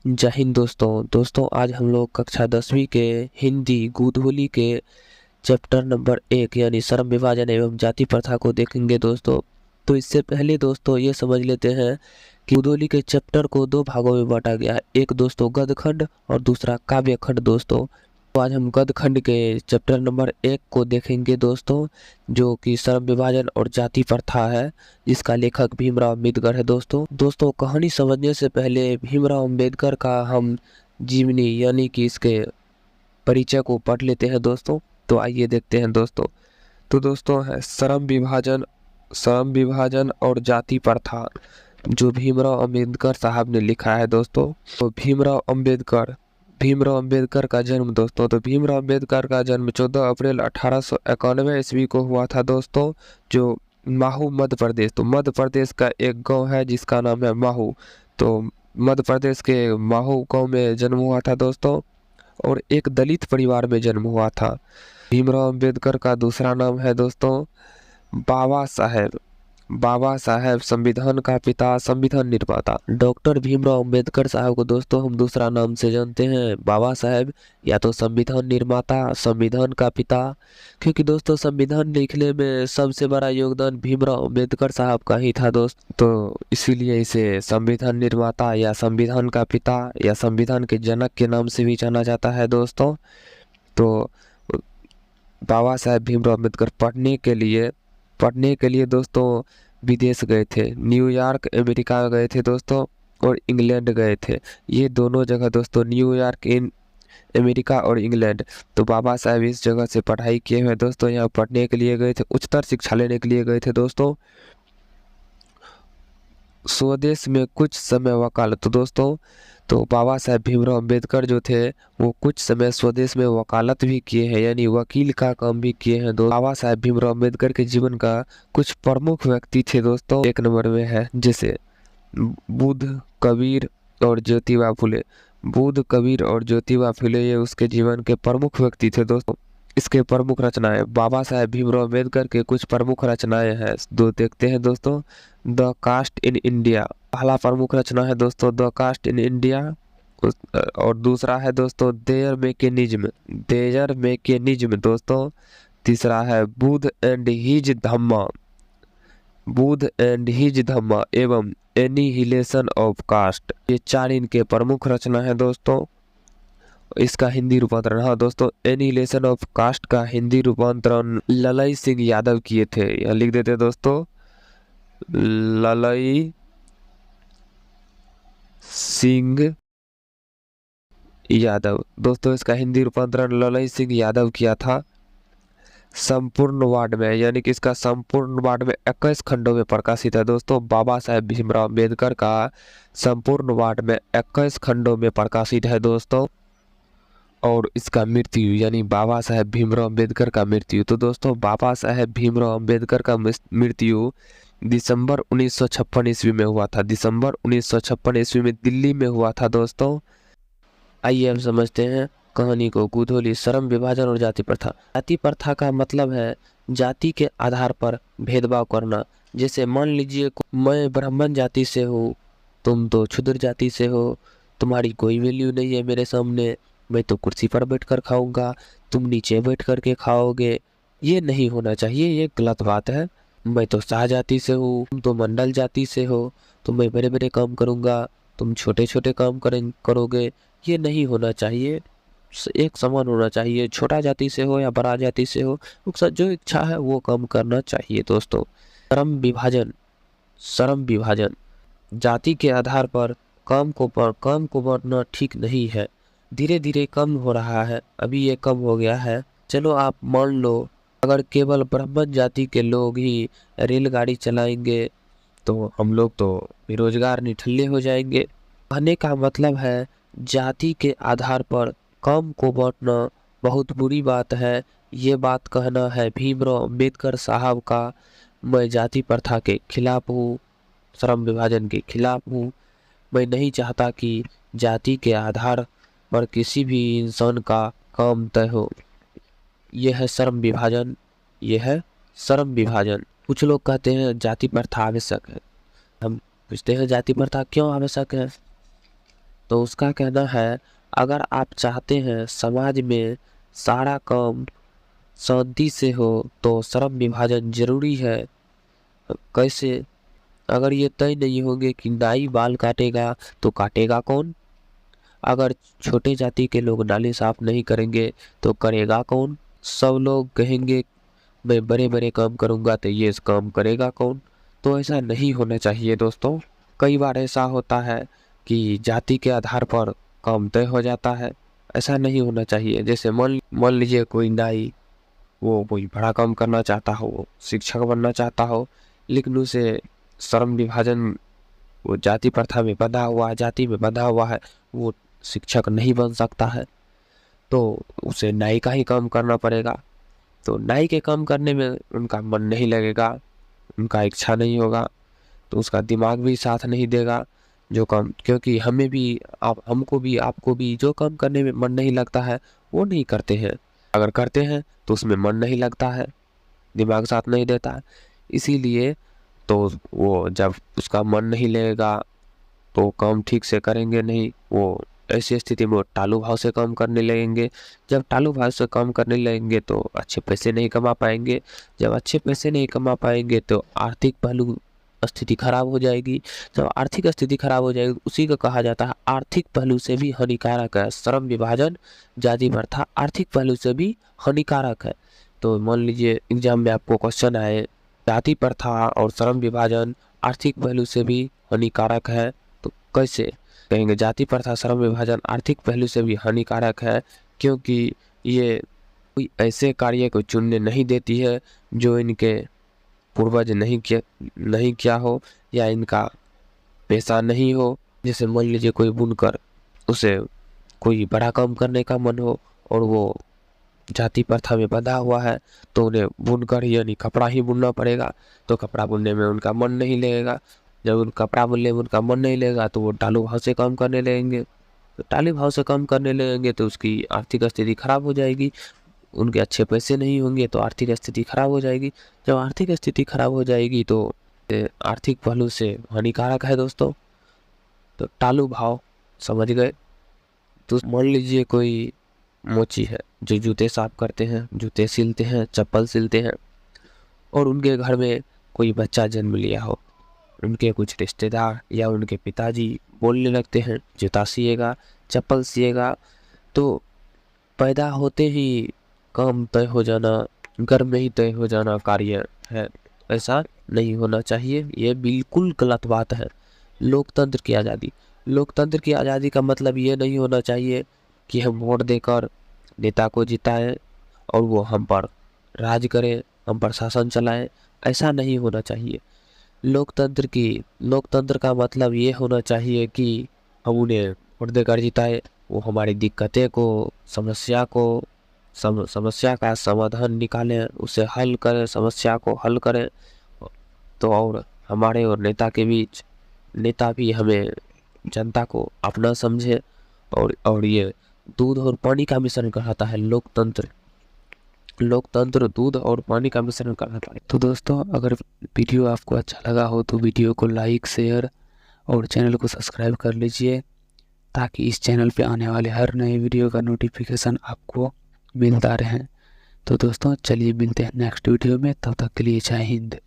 जय हिंद दोस्तों आज हम लोग कक्षा 10वीं के हिंदी गोधूली के चैप्टर नंबर 1 यानी श्रम विभाजन एवं जाति प्रथा को देखेंगे दोस्तों। तो इससे पहले दोस्तों ये समझ लेते हैं कि गोधूली के चैप्टर को दो भागों में बांटा गया है, एक दोस्तों गद्य खंड और दूसरा काव्य खंड दोस्तों। तो आज हम गद्य खंड के चैप्टर नंबर 1 को देखेंगे दोस्तों, जो कि श्रम विभाजन और जाति प्रथा है, जिसका लेखक भीमराव अम्बेडकर है दोस्तों कहानी समझने से पहले भीमराव अम्बेडकर का हम जीवनी यानी कि इसके परिचय को पढ़ लेते हैं दोस्तों। तो आइए देखते हैं दोस्तों। तो दोस्तों है श्रम विभाजन और जाति प्रथा, जो भीमराव अम्बेडकर साहब ने लिखा है दोस्तों। तो भीमराव अम्बेडकर का जन्म दोस्तों, तो भीमराव अम्बेडकर का जन्म 14 अप्रैल 1891 ईस्वी को हुआ था दोस्तों, जो माहू मध्य प्रदेश। तो मध्य प्रदेश का एक गांव है जिसका नाम है माहू। तो मध्य प्रदेश के माहू गांव में जन्म हुआ था दोस्तों, और एक दलित परिवार में जन्म हुआ था। भीमराव अम्बेडकर का दूसरा नाम है दोस्तों बाबा साहेब संविधान का पिता, संविधान निर्माता। डॉक्टर भीमराव अम्बेडकर साहब को दोस्तों हम दूसरा नाम से जानते हैं बाबा साहेब, या तो संविधान निर्माता, संविधान का पिता, क्योंकि दोस्तों संविधान लिखने में सबसे बड़ा योगदान भीमराव अम्बेडकर साहब का ही था दोस्त। तो इसीलिए इसे संविधान निर्माता या संविधान का पिता या संविधान के जनक के नाम से भी जाना जाता है दोस्तों। तो बाबा साहेब भीमराव अम्बेडकर पढ़ने के लिए दोस्तों विदेश गए थे। न्यूयॉर्क अमेरिका गए थे दोस्तों, और इंग्लैंड गए थे। ये दोनों जगह दोस्तों, न्यूयॉर्क इन अमेरिका और इंग्लैंड। तो बाबा साहेब इस जगह से पढ़ाई किए हुए दोस्तों, यहाँ पढ़ने के लिए गए थे, उच्चतर शिक्षा लेने के लिए गए थे दोस्तों। स्वदेश में कुछ समय वकालत। तो दोस्तों तो बाबा साहेब भीमराव अम्बेडकर जो थे वो कुछ समय स्वदेश में वकालत भी किए हैं, यानी वकील का काम भी किए हैं। बाबा साहेब भीमराव अम्बेडकर के जीवन का कुछ प्रमुख व्यक्ति थे दोस्तों। एक नंबर में है जैसे बुद्ध, कबीर और ज्योतिबा फुले ये उसके जीवन के प्रमुख व्यक्ति थे दोस्तों। इसके प्रमुख रचनाएं, बाबा साहेब भीमराव अम्बेडकर के कुछ प्रमुख रचनाएं हैं, दो देखते हैं दोस्तों। द कास्ट इन इंडिया, पहला प्रमुख रचना है दोस्तों द कास्ट इन इंडिया, और दूसरा है दोस्तों देयर मैकेनिज्म दोस्तों। तीसरा है बुद्ध एंड हिज धम्मा एवं एनिहिलेशन ऑफ कास्ट। ये चार इनके प्रमुख रचना है दोस्तों। इसका हिंदी रूपांतरण, हाँ दोस्तों, एनिहिलेशन ऑफ कास्ट का हिंदी रूपांतरण ललई सिंह यादव किए थे। यहाँ लिख देते दोस्तों, ललई सिंह यादव दोस्तों। इसका हिंदी रूपांतरण ललई सिंह यादव किया था। संपूर्ण वार्ड में, यानी कि इसका संपूर्ण वार्ड में 21 खंडों में प्रकाशित है दोस्तों। बाबा साहेब भीमराव अम्बेडकर का संपूर्ण वार्ड में 21 खंडों में प्रकाशित है दोस्तों। और इसका मृत्यु, यानी बाबा साहेब भीमराव अम्बेडकर का मृत्यु, तो दोस्तों बाबा साहेब भीमराव अम्बेडकर का मृत्यु दिसंबर 1956 ईस्वी में हुआ था। दिसंबर 1956 ईस्वी में दिल्ली में हुआ था दोस्तों। आइए हम समझते हैं कहानी को। गोधूली, श्रम विभाजन और जाति प्रथा। जाति प्रथा का मतलब है जाति के आधार पर भेदभाव करना। जैसे मान लीजिए मैं ब्राह्मण जाति से हूँ, तुम तो क्षुद्र जाति से हो, तुम्हारी कोई वैल्यू नहीं है मेरे सामने, मैं तो कुर्सी पर बैठकर खाऊंगा, तुम नीचे बैठ कर के खाओगे। ये नहीं होना चाहिए, ये गलत बात है। मैं तो शाह जाति से हूँ, तुम तो मंडल जाति से हो, तो मैं बड़े बड़े काम करूंगा, तुम छोटे छोटे काम करोगे। ये नहीं होना चाहिए, एक समान होना चाहिए। छोटा जाति से हो या बड़ा जाति से हो, उसका जो इच्छा है वो काम करना चाहिए दोस्तों। श्रम विभाजन जाति के आधार पर काम को बांटना ठीक नहीं है। धीरे धीरे कम हो रहा है, अभी ये कम हो गया है। चलो आप मान लो अगर केवल ब्राह्मण जाति के लोग ही रेलगाड़ी चलाएंगे तो हम लोग तो बेरोजगार निठल्ले हो जाएंगे। कहने का मतलब है जाति के आधार पर काम को बांटना बहुत बुरी बात है। ये बात कहना है भीमराव अम्बेडकर साहब का। मैं जाति प्रथा के खिलाफ हूँ, श्रम विभाजन के खिलाफ हूँ। मैं नहीं चाहता कि जाति के आधार पर किसी भी इंसान का काम तय हो। यह है श्रम विभाजन, यह है श्रम विभाजन। कुछ लोग कहते हैं जाति प्रथा आवश्यक है। हम पूछते हैं जाति प्रथा क्यों आवश्यक है। तो उसका कहना है, अगर आप चाहते हैं समाज में सारा काम शांति से हो तो श्रम विभाजन जरूरी है। कैसे? अगर ये तय नहीं होंगे कि नाई बाल काटेगा तो काटेगा कौन? अगर छोटे जाति के लोग नाली साफ नहीं करेंगे तो करेगा कौन? सब लोग कहेंगे मैं बड़े बड़े काम करूंगा तो ये काम करेगा कौन? तो ऐसा नहीं होना चाहिए दोस्तों। कई बार ऐसा होता है कि जाति के आधार पर काम तय हो जाता है, ऐसा नहीं होना चाहिए। जैसे मान लीजिए कोई नाई, वो कोई बड़ा काम करना चाहता हो, वो शिक्षक बनना चाहता हो, लेकिन उसे श्रम विभाजन, वो जाति प्रथा में बंधा हुआ है, जाति में बंधा हुआ है, वो शिक्षक नहीं बन सकता है, तो उसे नाई का ही काम करना पड़ेगा। तो नाई के काम करने में उनका मन नहीं लगेगा, उनका इच्छा नहीं होगा, तो उसका दिमाग भी साथ नहीं देगा जो काम, क्योंकि हमें भी, हमको भी, आपको भी जो काम करने में मन नहीं लगता है वो नहीं करते हैं। अगर करते हैं तो उसमें मन नहीं लगता है, दिमाग साथ नहीं देता है। इसीलिए तो वो जब उसका मन नहीं लगेगा तो काम ठीक से करेंगे नहीं। वो ऐसी स्थिति में वो टालू भाव से काम करने लगेंगे। जब टालू भाव से काम करने लगेंगे तो अच्छे पैसे नहीं कमा पाएंगे। जब अच्छे पैसे नहीं कमा पाएंगे तो आर्थिक पहलू स्थिति खराब हो जाएगी। जब आर्थिक स्थिति खराब हो जाएगी, उसी को कहा जाता है आर्थिक पहलू से भी हानिकारक है श्रम विभाजन, जाति प्रथा आर्थिक पहलू से भी हानिकारक है। तो मान लीजिए एग्जाम में आपको क्वेश्चन आए, जाति प्रथा और श्रम विभाजन आर्थिक पहलू से भी हानिकारक है, तो कैसे? कहेंगे जाति प्रथा श्रम विभाजन आर्थिक पहलू से भी हानिकारक है क्योंकि ये कोई ऐसे कार्य को चुनने नहीं देती है जो इनके पूर्वज नहीं किया हो या इनका पेशा नहीं हो। जैसे मान लीजिए कोई बुनकर, उसे कोई बड़ा काम करने का मन हो और वो जाति प्रथा में बंधा हुआ है, तो उन्हें बुनकर यानी कपड़ा ही बुनना पड़ेगा। तो कपड़ा बुनने में उनका मन नहीं लगेगा। जब उन कपड़ा बुनने में उनका मन नहीं लगेगा तो वो टालू भाव से काम करने लगेंगे। तो टालू भाव से काम करने लगेंगे तो उसकी आर्थिक स्थिति खराब हो जाएगी, उनके अच्छे पैसे नहीं होंगे तो आर्थिक स्थिति खराब हो जाएगी। जब आर्थिक स्थिति खराब हो जाएगी तो आर्थिक पहलू से हानिकारक है दोस्तों। तो टालू भाव समझ गए? तो मान लीजिए कोई मोची है जो जूते साफ करते हैं, जूते सिलते हैं, चप्पल सिलते हैं, और उनके घर में कोई बच्चा जन्म लिया हो। उनके कुछ रिश्तेदार या उनके पिताजी बोलने लगते हैं जूता सिएगा, चप्पल सिएगा, तो पैदा होते ही काम तय हो जाना, घर में ही तय हो जाना कार्य है। ऐसा नहीं होना चाहिए, ये बिल्कुल गलत बात है। लोकतंत्र की आज़ादी, लोकतंत्र की आज़ादी का मतलब ये नहीं होना चाहिए कि हम वोट देकर नेता को जिताएं और वो हम पर राज करें, हम पर शासन चलाएं। ऐसा नहीं होना चाहिए। लोकतंत्र का मतलब ये होना चाहिए कि हम उन्हें वोट देकर जिताएं, वो हमारी दिक्कतें को, समस्या का समाधान निकालें, उसे हल करें, समस्या को हल करें। तो और हमारे और नेता के बीच, नेता भी हमें, जनता को अपना समझे। और ये दूध और पानी का मिश्रण कहलाता है लोकतंत्र। लोकतंत्र दूध और पानी का मिश्रण कहलाता है। तो दोस्तों, अगर वीडियो आपको अच्छा लगा हो तो वीडियो को लाइक, शेयर और चैनल को सब्सक्राइब कर लीजिए, ताकि इस चैनल पे आने वाले हर नए वीडियो का नोटिफिकेशन आपको मिलता रहे। तो दोस्तों चलिए मिलते हैं नेक्स्ट वीडियो में, तब तक के लिए जय हिंद।